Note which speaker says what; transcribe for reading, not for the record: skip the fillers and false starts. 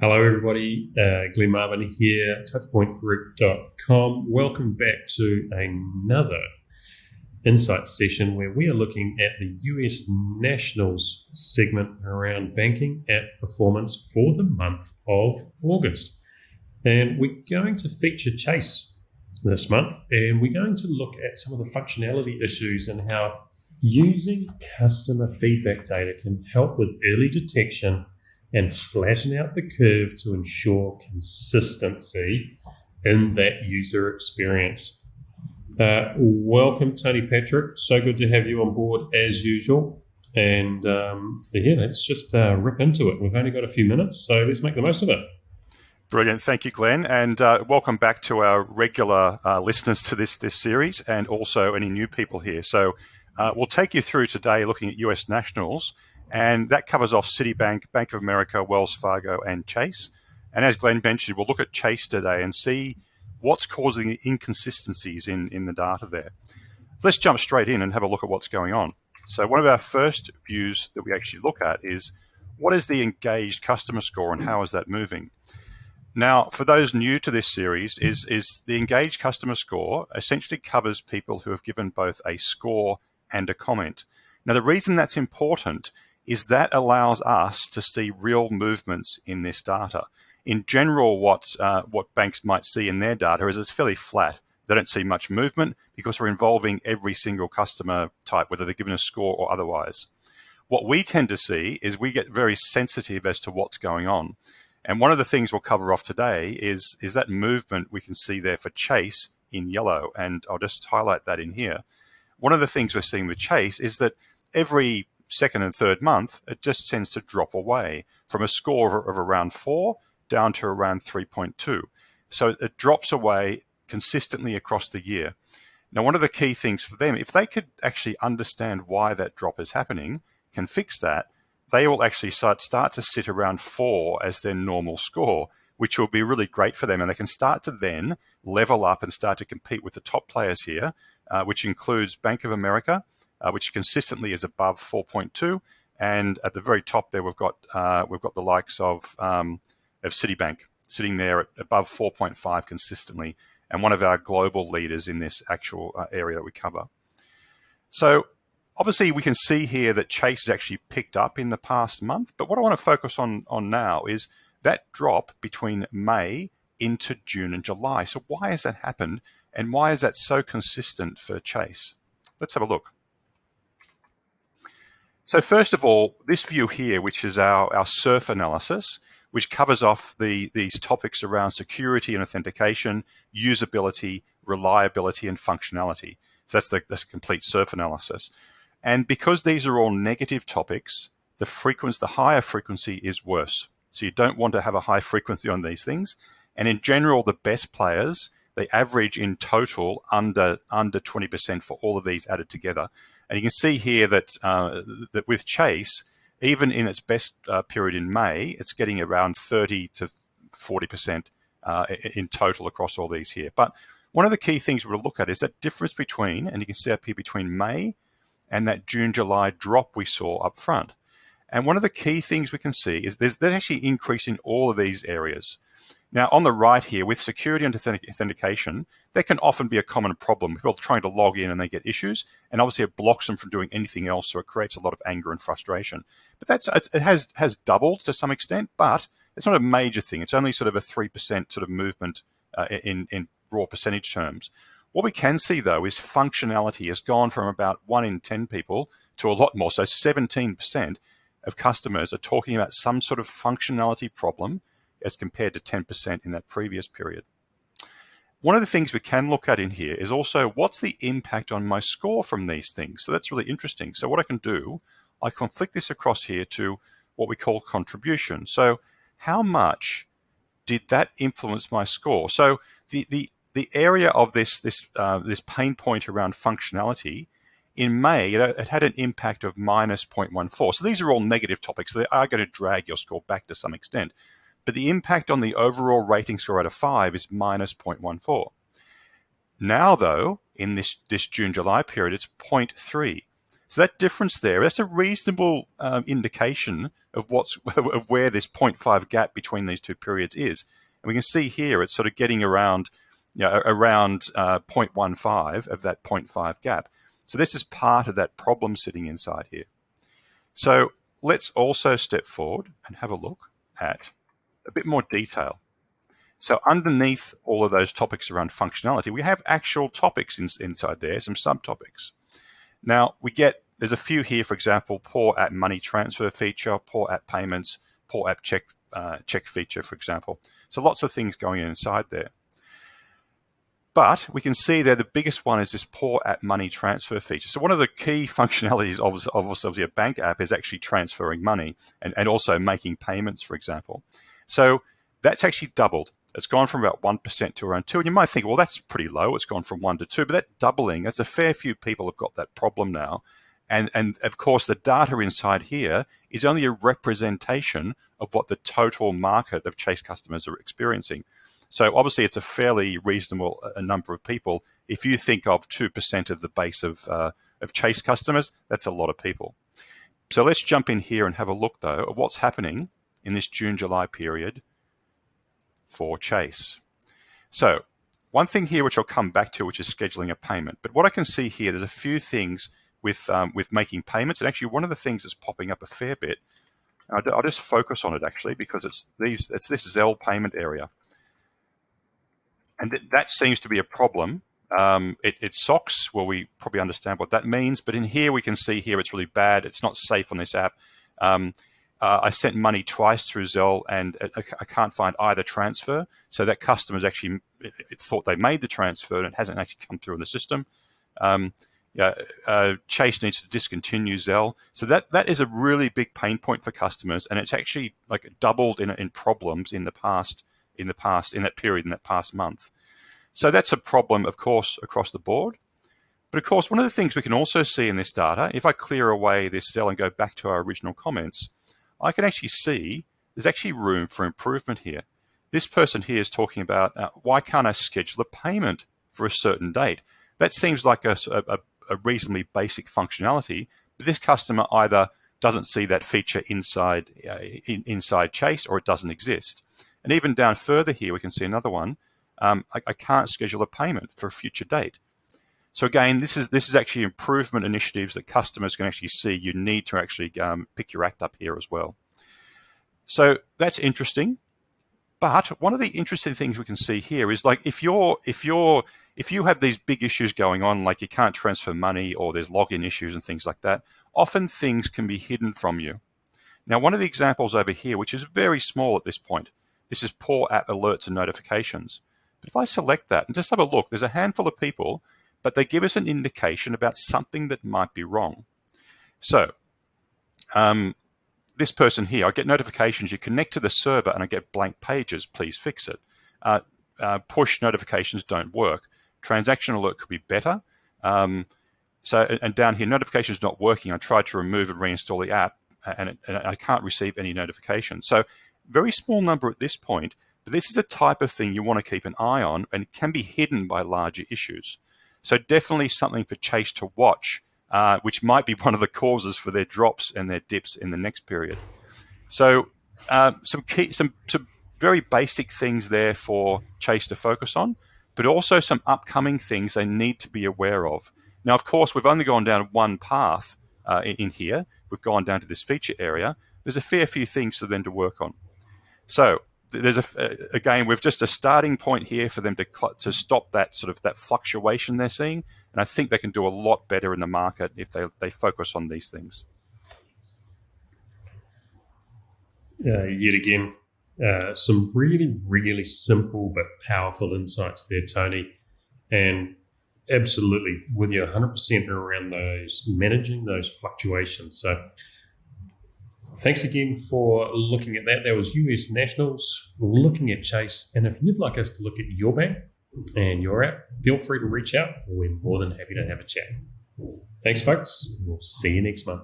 Speaker 1: Hello, everybody. Glenn Marvin here, touchpointgroup.com. Welcome back to another insight session where we are looking at the US Nationals segment around banking app performance for the month of August. And we're going to feature Chase this month, and we're going to look at some of the functionality issues and how using customer feedback data can help with early detection and flatten out the curve to ensure consistency in that user experience. Welcome, Tony Patrick. So good to have you on board as usual. And let's just rip into it. We've only got a few minutes, so let's make the most of it.
Speaker 2: Brilliant. Thank you, Glenn. And welcome back to our regular listeners to this series, and also any new people here. So we'll take you through today looking at US Nationals. And that covers off Citibank, Bank of America, Wells Fargo, and Chase. And as Glenn mentioned, we'll look at Chase today and see what's causing the inconsistencies in the data there. Let's jump straight in and have a look at what's going on. So one of our first views that we actually look at is what is the engaged customer score and how is that moving? Now, for those new to this series, is the engaged customer score essentially covers people who have given both a score and a comment. Now, the reason that's important is that allows us to see real movements in this data. In general, what banks might see in their data is it's fairly flat. They don't see much movement because we're involving every single customer type, whether they're given a score or otherwise. What we tend to see is we get very sensitive as to what's going on. And one of the things we'll cover off today is that movement we can see there for Chase in yellow. And I'll just highlight that in here. One of the things we're seeing with Chase is that every second and third month, it just tends to drop away from a score of around 4 down to around 3.2. So it drops away consistently across the year. Now, one of the key things for them, if they could actually understand why that drop is happening, can fix that, they will actually start to sit around 4 as their normal score, which will be really great for them. And they can start to then level up and start to compete with the top players here, which includes Bank of America, which consistently is above 4.2, and at the very top there we've got the likes of Citibank sitting there at above 4.5 consistently, and one of our global leaders in this actual area that we cover. So obviously we can see here that Chase has actually picked up in the past month, but what I want to focus on now is that drop between May into June and July. So why has that happened, and why is that so consistent for Chase? Let's have a look. So first of all, this view here, which is our surf analysis, which covers off these topics around security and authentication, usability, reliability, and functionality. So that's the complete surf analysis. And because these are all negative topics, the higher frequency is worse. So you don't want to have a high frequency on these things. And in general, the best players, they average in total under 20% for all of these added together. And you can see here that that with Chase, even in its best period in May, it's getting around 30 to 40% in total across all these here. But one of the key things we'll look at is that difference between, and you can see up here between May and that June-July drop we saw up front. And one of the key things we can see is there's actually increase in all of these areas. Now, on the right here, with security and authentication, there can often be a common problem. People trying to log in and they get issues, and obviously it blocks them from doing anything else, so it creates a lot of anger and frustration. But it has doubled to some extent, but it's not a major thing. It's only sort of a 3% sort of movement in raw percentage terms. What we can see, though, is functionality has gone from about 1 in 10 people to a lot more. So 17% of customers are talking about some sort of functionality problem as compared to 10% in that previous period. One of the things we can look at in here is also what's the impact on my score from these things. So that's really interesting. So what I can do, I can flick this across here to what we call contribution. So how much did that influence my score? So the area of this pain point around functionality, in May, it had an impact of minus 0.14. So these are all negative topics. So they are going to drag your score back to some extent. But the impact on the overall rating score out of 5 is minus 0.14. Now, though, in this June-July period, it's 0.3. So that difference there, that's a reasonable indication of of where this 0.5 gap between these two periods is. And we can see here it's sort of getting around 0.15 of that 0.5 gap. So this is part of that problem sitting inside here. So let's also step forward and have a look at a bit more detail. So underneath all of those topics around functionality, we have actual topics inside there, some subtopics. Now, there's a few here, for example, poor app money transfer feature, poor app payments, poor app check feature, for example. So lots of things going inside there. But we can see there the biggest one is this poor app money transfer feature. So one of the key functionalities of obviously a bank app is actually transferring money and also making payments, for example. So that's actually doubled. It's gone from about 1% to around 2%. And you might think, well, that's pretty low. It's gone from 1 to 2. But that doubling, that's a fair few people have got that problem now. And of course, the data inside here is only a representation of what the total market of Chase customers are experiencing. So obviously, it's a fairly reasonable number of people. If you think of 2% of the base of Chase customers, that's a lot of people. So let's jump in here and have a look, though, at what's happening in this June-July period for Chase. So one thing here which I'll come back to, which is scheduling a payment. But what I can see here, there's a few things with making payments. And actually, one of the things that's popping up a fair bit, I'll just focus on it actually, because it's this Zelle payment area. And that seems to be a problem. It's SOX. Well, we probably understand what that means. But in here, we can see here it's really bad. It's not safe on this app. I sent money twice through Zelle, and I can't find either transfer. So that customer's actually thought they made the transfer, and it hasn't actually come through in the system. Chase needs to discontinue Zelle. So that is a really big pain point for customers, and it's actually like doubled in problems in that past month. So that's a problem, of course, across the board. But of course, one of the things we can also see in this data, if I clear away this Zelle and go back to our original comments, I can actually see there's actually room for improvement here. This person here is talking about why can't I schedule a payment for a certain date? That seems like a reasonably basic functionality, but this customer either doesn't see that feature inside Chase, or it doesn't exist. And even down further here, we can see another one. I can't schedule a payment for a future date. So again, this is actually improvement initiatives that customers can actually see. You need to actually pick your act up here as well. So that's interesting. But one of the interesting things we can see here is, like, if you have these big issues going on, like you can't transfer money or there's login issues and things like that, often things can be hidden from you. Now, one of the examples over here, which is very small at this point, this is poor app alerts and notifications. But if I select that and just have a look, there's a handful of people, but they give us an indication about something that might be wrong. So this person here, I get notifications, you connect to the server and I get blank pages, please fix it. Push notifications don't work. Transaction alert could be better. And down here, notifications not working. I tried to remove and reinstall the app and I can't receive any notifications. So very small number at this point, but this is a type of thing you want to keep an eye on, and it can be hidden by larger issues. So definitely something for Chase to watch, which might be one of the causes for their drops and their dips in the next period. So some very basic things there for Chase to focus on, but also some upcoming things they need to be aware of. Now, of course, we've only gone down one path in here. We've gone down to this feature area. There's a fair few things for them to work on. So there's again, we've just a starting point here for them to stop that fluctuation they're seeing, and I think they can do a lot better in the market if they focus on these things.
Speaker 1: Yet again, some really, really simple but powerful insights there, Tony, and absolutely with you 100% around managing those fluctuations. So thanks again for looking at that. That was US Nationals looking at Chase. And if you'd like us to look at your bank and your app, feel free to reach out. We're more than happy to have a chat. Thanks, folks. We'll see you next month.